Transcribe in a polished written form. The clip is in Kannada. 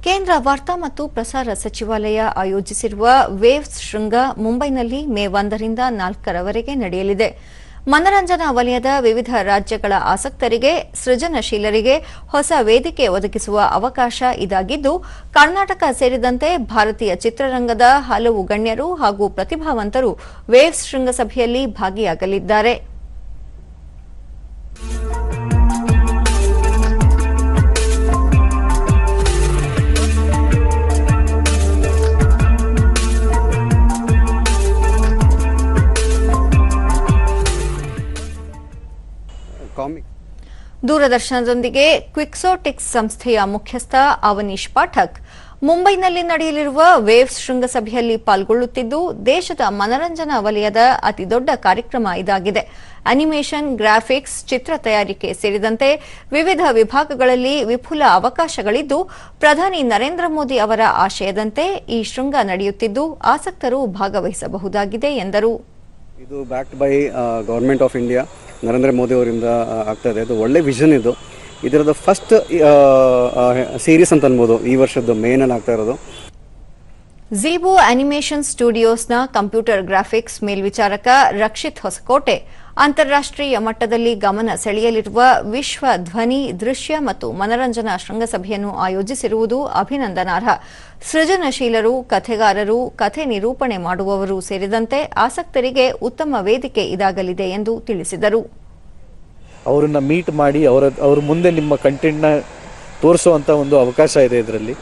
ಕೇಂದ್ರ ವಾರ್ತಾ ಮತ್ತು ಪ್ರಸಾರ ಸಚಿವಾಲಯ ಆಯೋಜಿಸಿರುವ ವೇವ್ಸ್ ಶೃಂಗ ಮುಂಬೈನಲ್ಲಿ ಮೇ 1 ರಿಂದ 4 ರವರೆಗೆ ನಡೆಯಲಿದೆ. ಮನರಂಜನಾ ವಲಯದ ವಿವಿಧ ರಾಜ್ಯಗಳ ಆಸಕ್ತರಿಗೆ, ಸೃಜನಶೀಲರಿಗೆ ಹೊಸ ವೇದಿಕೆ ಒದಗಿಸುವ ಅವಕಾಶ ಇದಾಗಿದ್ದು, ಕರ್ನಾಟಕ ಸೇರಿದಂತೆ ಭಾರತೀಯ ಚಿತ್ರರಂಗದ ಹಲವು ಗಣ್ಯರು ಹಾಗೂ ಪ್ರತಿಭಾವಂತರು ವೇವ್ಸ್ ಶೃಂಗಸಭೆಯಲ್ಲಿ ಭಾಗಿಯಾಗಲಿದ್ದಾರೆ. ದೂರದರ್ಶನದೊಂದಿಗೆ ಕ್ವಿಕ್ಸೋಟಿಕ್ಸ್ ಸಂಸ್ಥೆಯ ಮುಖ್ಯಸ್ಥ ಅವನೀಶ್ ಪಾಠಕ್ ಮುಂಬೈನಲ್ಲಿ ನಡೆಯಲಿರುವ ವೇವ್ಸ್ ಶೃಂಗಸಭೆಯಲ್ಲಿ ಪಾಲ್ಗೊಳ್ಳುತ್ತಿದ್ದು, ದೇಶದ ಮನರಂಜನಾ ವಲಯದ ಅತಿದೊಡ್ಡ ಕಾರ್ಯಕ್ರಮ ಇದಾಗಿದೆ. ಅನಿಮೇಷನ್, ಗ್ರಾಫಿಕ್ಸ್, ಚಿತ್ರ ತಯಾರಿಕೆ ಸೇರಿದಂತೆ ವಿವಿಧ ವಿಭಾಗಗಳಲ್ಲಿ ವಿಪುಲ ಅವಕಾಶಗಳಿದ್ದು, ಪ್ರಧಾನಿ ನರೇಂದ್ರ ಮೋದಿ ಅವರ ಆಶಯದಂತೆ ಈ ಶೃಂಗ ನಡೆಯುತ್ತಿದ್ದು, ಆಸಕ್ತರು ಭಾಗವಹಿಸಬಹುದಾಗಿದೆ ಎಂದರು. ಇದು backed by government of India, Narendra Modi ಅವರಿಂದ ಆಗ್ತಾ ಇದೆ. ಇದು ಒಳ್ಳೆ ವಿಷನ್. ಇದರದ ಫಸ್ಟ್ ಸೀರೀಸ್ ಅಂತ ಅನ್ಬೋದು. ಈ ವರ್ಷದ ಮೇನಲ್ಲಿ ಆಗ್ತಾ ಇರೋದು. ಝೀಬೋ ಅನಿಮೇಷನ್ ಸ್ಟುಡಿಯೋಸ್ನ ಕಂಪ್ಯೂಟರ್ ಗ್ರಾಫಿಕ್ಸ್ ಮೇಲ್ವಿಚಾರಕ ರಕ್ಷಿತ್ ಹೊಸಕೋಟೆ ಅಂತಾರಾಷ್ಟ್ರೀಯ ಮಟ್ಟದಲ್ಲಿ ಗಮನ ಸೆಳೆಯಲಿರುವ ವಿಶ್ವ ಧ್ವನಿ, ದೃಶ್ಯ ಮತ್ತು ಮನರಂಜನಾ ಶೃಂಗಸಭೆಯನ್ನು ಆಯೋಜಿಸಿರುವುದು ಅಭಿನಂದನಾರ್ಹ. ಸೃಜನಶೀಲರು, ಕಥೆಗಾರರು, ಕಥೆ ನಿರೂಪಣೆ ಮಾಡುವವರು ಸೇರಿದಂತೆ ಆಸಕ್ತರಿಗೆ ಉತ್ತಮ ವೇದಿಕೆ ಇದಾಗಲಿದೆ ಎಂದು ತಿಳಿಸಿದರು. ಅವರನ್ನ ಮೀಟ್ ಮಾಡಿ ಅವ್ರ ಮುಂದೆ ನಿಮ್ಮ ಕಂಟೆಂಟ್ನ ತೋರಿಸುವಂಥ ಒಂದು ಅವಕಾಶ ಇದೆ ಇದರಲ್ಲಿ.